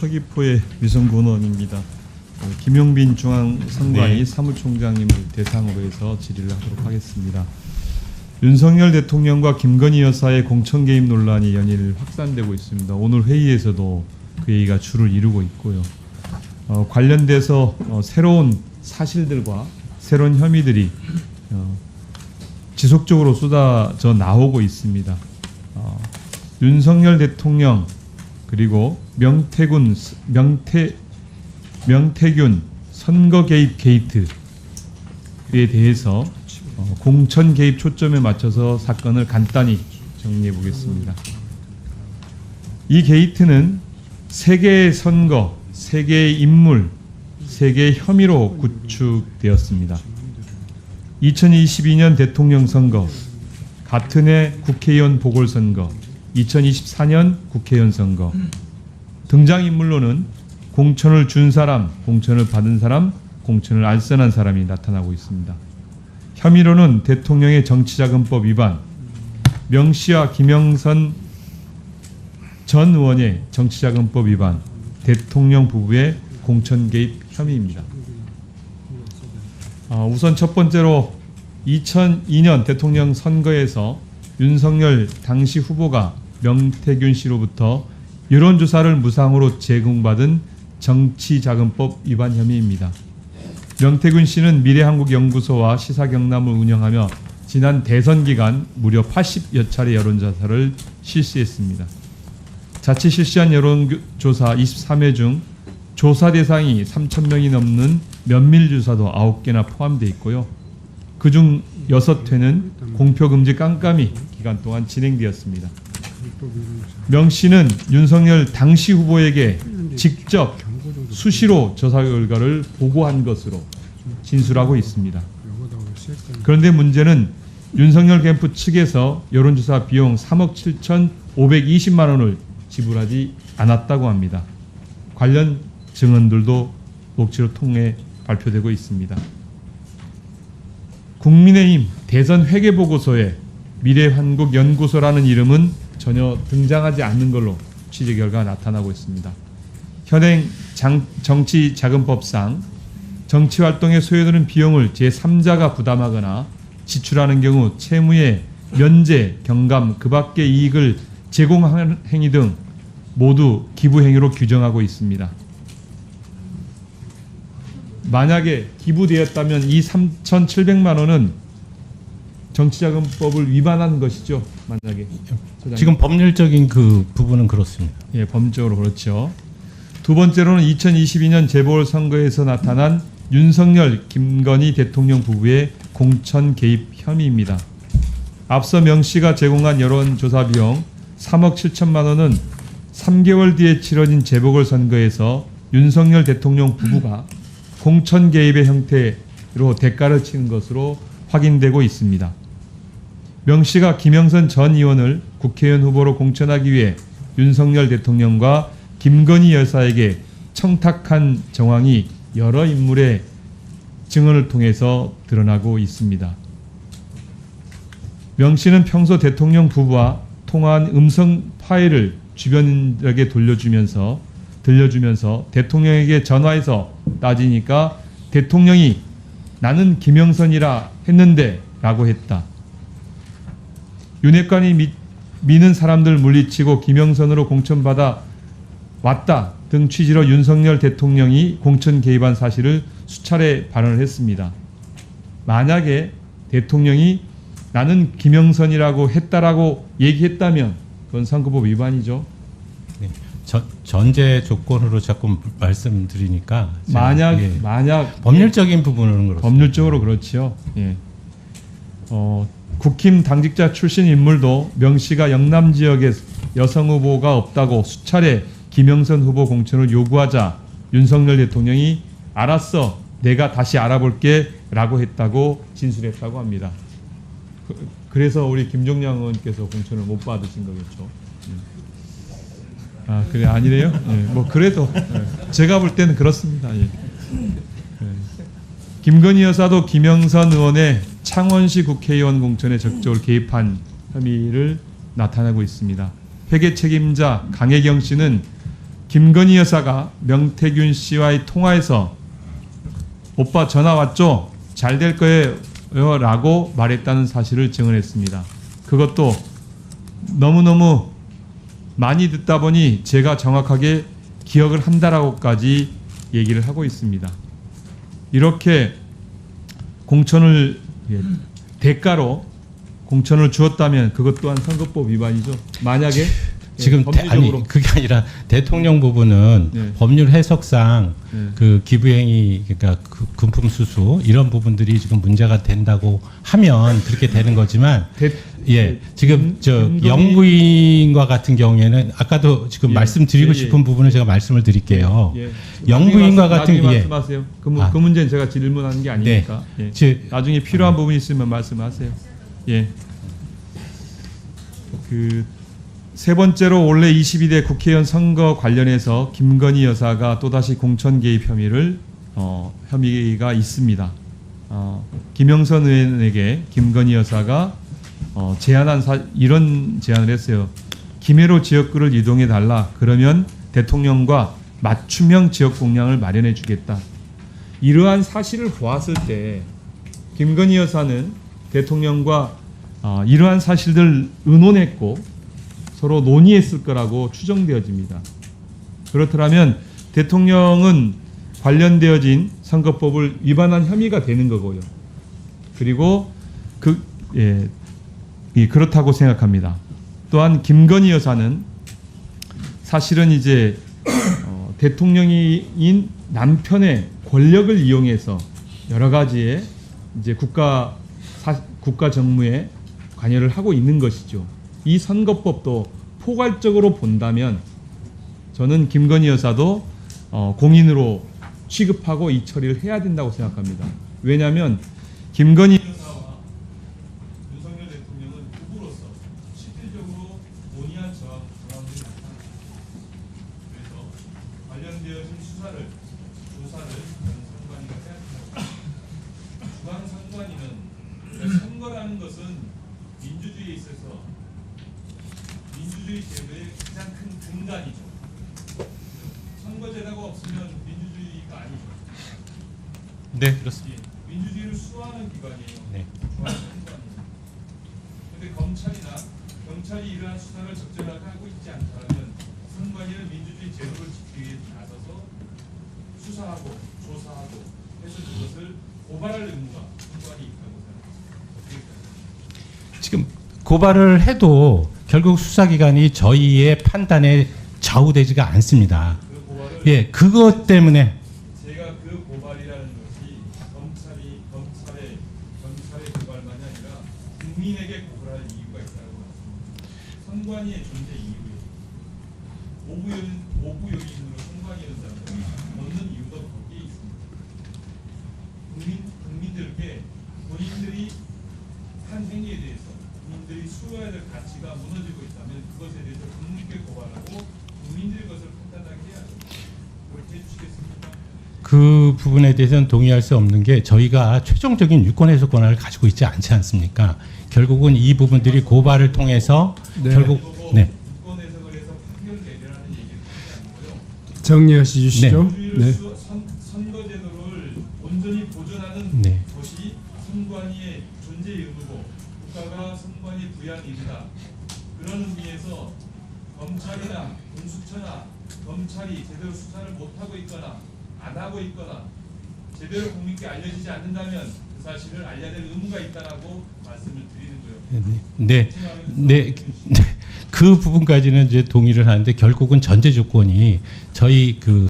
서귀포의 위성군 의원입니다. 김용빈 중앙선관위 네. 사무총장님을 대상으로 해서 질의를 하도록 하겠습니다. 윤석열 대통령과 김건희 여사의 공천 개입 논란이 연일 확산되고 있습니다. 오늘 회의에서도 그 얘기가 주를 이루고 있고요. 관련돼서 새로운 사실들과 새로운 혐의들이 지속적으로 쏟아져 나오고 있습니다. 윤석열 대통령 그리고 명태균 선거 개입 게이트에 대해서 공천 개입 초점에 맞춰서 사건을 간단히 정리해 보겠습니다. 이 게이트는 세 개의 선거, 세 개의 인물, 세 개의 혐의로 구축되었습니다. 2022년 대통령 선거, 같은 해 국회의원 보궐선거, 2024년 국회의원 선거. 등장인물로는 공천을 준 사람, 공천을 받은 사람, 공천을 알선한 사람이 나타나고 있습니다. 혐의로는 대통령의 정치자금법 위반, 명씨와 김영선 전 의원의 정치자금법 위반, 대통령 부부의 공천 개입 혐의입니다. 우선 첫 번째로 2002년 대통령 선거에서 윤석열 당시 후보가 명태균 씨로부터 여론조사를 무상으로 제공받은 정치자금법 위반 혐의입니다. 명태균 씨는 미래한국연구소와 시사경남을 운영하며 지난 대선 기간 무려 80여 차례 여론조사를 실시했습니다. 자체 실시한 여론조사 23회 중 조사 대상이 3,000명이 넘는 면밀조사도 9개나 포함되어 있고요. 그중 6회는 공표금지 깜깜이 기간 동안 진행되었습니다. 명 씨는 윤석열 당시 후보에게 직접 수시로 조사 결과를 보고한 것으로 진술하고 있습니다. 그런데 문제는 윤석열 캠프 측에서 여론조사 비용 3억 7,520만 원을 지불하지 않았다고 합니다. 관련 증언들도 녹취로 통해 발표되고 있습니다. 국민의힘 대선 회계보고서에 미래한국연구소라는 이름은 전혀 등장하지 않는 걸로 취재 결과가 나타나고 있습니다. 현행 정치자금법상 정치활동에 소요되는 비용을 제3자가 부담하거나 지출하는 경우 채무의 면제, 경감, 그 밖의 이익을 제공하는 행위 등 모두 기부행위로 규정하고 있습니다. 만약에 기부되었다면 이 3,700만 원은 정치자금법을 위반한 것이죠. 만약에 소장님. 지금 법률적인 그 부분은 그렇습니다. 예, 법적으로 그렇죠. 두 번째로는 2022년 재보궐선거에서 나타난 윤석열, 김건희 대통령 부부의 공천 개입 혐의입니다. 앞서 명 씨가 제공한 여론조사 비용 3억 7천만 원은 3개월 뒤에 치러진 재보궐선거에서 윤석열 대통령 부부가 공천 개입의 형태로 대가를 치는 것으로 확인되고 있습니다. 명 씨가 김영선 전 의원을 국회의원 후보로 공천하기 위해 윤석열 대통령과 김건희 여사에게 청탁한 정황이 여러 인물의 증언을 통해서 드러나고 있습니다. 명 씨는 평소 대통령 부부와 통화한 음성 파일을 주변인들에게 들려주면서 대통령에게 전화해서 따지니까 대통령이 나는 김영선이라 했는데 라고 했다. 윤핵관이 미는 사람들 물리치고 김영선으로 공천받아 왔다 등 취지로 윤석열 대통령이 공천 개입한 사실을 수차례 발언을 했습니다. 만약에 대통령이 나는 김영선이라고 했다라고 얘기했다면 그건 선거법 위반이죠. 네. 전제 조건으로 자꾸 말씀드리니까 만약 법률적인 부분은 그렇습니다. 법률적으로 그렇지요. 예. 국힘 당직자 출신 인물도 명 씨가 영남 지역에 여성 후보가 없다고 수차례 김영선 후보 공천을 요구하자 윤석열 대통령이 알았어, 내가 다시 알아볼게 라고 했다고 진술했다고 합니다. 그래서 우리 김종량 의원께서 공천을 못 받으신 거겠죠. 아, 그래 아니래요? 예, 뭐 그래도 제가 볼 때는 그렇습니다. 예. 김건희 여사도 김영선 의원의 창원시 국회의원 공천에 적극적으로 개입한 혐의를 나타내고 있습니다. 회계 책임자 강혜경 씨는 김건희 여사가 명태균 씨와의 통화에서 오빠 전화 왔죠? 잘 될 거예요 라고 말했다는 사실을 증언했습니다. 그것도 너무너무 많이 듣다 보니 제가 정확하게 기억을 한다라고까지 얘기를 하고 있습니다. 이렇게 공천을 대가로 공천을 주었다면 그것 또한 선거법 위반이죠. 만약에 지금 법리적으로 그게 아니라 대통령 부분은 네. 법률 해석상 네. 그 기부행위 그러니까 그 금품 수수 이런 부분들이 지금 문제가 된다고 하면 그렇게 되는 거지만 예 지금 저 김건희- 영부인과 같은 경우에는 아까도 지금 예, 말씀드리고 예, 싶은 부분을 제가 말씀을 드릴게요. 예. 영부인과 나중에 같은 예. 말씀하세요. 아. 그 문제는 제가 질문하는 게 아니니까. 예. 나중에 필요한 부분이 있으면 말씀하세요. 예. 그 세 번째로 올해 22대 국회의원 선거 관련해서 김건희 여사가 또다시 공천 개입 혐의가 있습니다. 김영선 의원에게 김건희 여사가 이런 제안을 했어요. 김해로 지역구를 이동해 달라. 그러면 대통령과 맞춤형 지역 공약을 마련해 주겠다. 이러한 사실을 보았을 때 김건희 여사는 대통령과 이러한 사실들 의논했고 서로 논의했을 거라고 추정되어집니다. 그렇다면 대통령은 관련되어진 선거법을 위반한 혐의가 되는 거고요. 그리고 그렇다고 생각합니다. 또한 김건희 여사는 사실은 이제 대통령인 남편의 권력을 이용해서 여러 가지의 이제 국가 정무에 관여를 하고 있는 것이죠. 이 선거법도 포괄적으로 본다면 저는 김건희 여사도 공인으로 취급하고 이 처리를 해야 된다고 생각합니다. 왜냐하면 김건희 여사와 윤석열 대통령은 부부로서 실질적으로 논의한 정황들이 나타납니다. 그래서 관련되어진 조사를 중앙선관위가 해야 된다고 생각합니다. 중앙선관위는 선거라는 것은 민주주의에 있어서 민주주의 제도의 가장 큰 근간이죠. 선거제도가 없으면 민주주의가 아니죠. 네 그렇습니다. 민주주의를 수호하는 기관이에요. 네. 중앙선관위는. 그런데 검찰이나 경찰이 이러한 수사를 적절하게 하고 있지 않다면 선관위는 민주주의 제도를 지키기 위해 나서서 수사하고 조사하고 해서 그것을 고발할 의무가 선관위에 있다고 생각합니다. 지금 고발을 해도 결국 수사기관이 저희의 판단에 좌우되지가 않습니다. 그 고발을 예, 그것 때문에 제가 그 고발이라는 것이 경찰의 고발만이 아니라 국민에게 고발할 이유가 있다고 말씀드립니다. 선관위의 존재 이유에 오부 요인으로 선관위는 사람들이 얻는 이유가 거기에 있습니다. 국민들께 본인들이 한 행위에 대해서 국민들이 수호해야 될 가치가 무너지고 있다면 그것에 대해서 국민께 고발하고 국민들이 그것을 판단하게 해야죠. 그렇게 해주시겠습니까? 그 부분에 대해서는 동의할 수 없는 게 저희가 최종적인 유권 해석 권한을 가지고 있지 않지 않습니까? 결국은 이 부분들이 고발을 통해서 결국 네. 유권 해석을 해서 판결 내리라는 얘기를 하지 않고요. 정리하시 주시죠. 민주주의를 네. 선거제도를 온전히 보존하는 네. 것이 선관위의 존재 의무고 국가가 선관위 부여한 일이다. 그런 의미에서 검찰이나 공수처나 검찰이 제대로 수사를 못하고 있거나 안 하고 있거나 제대로 국민께 알려지지 않는다면 그 사실을 알려야 될 의무가 있다라고 말씀을 드리는 거예요. 네. 그 부분까지는 이제 동의를 하는데 결국은 전제 조건이 저희 그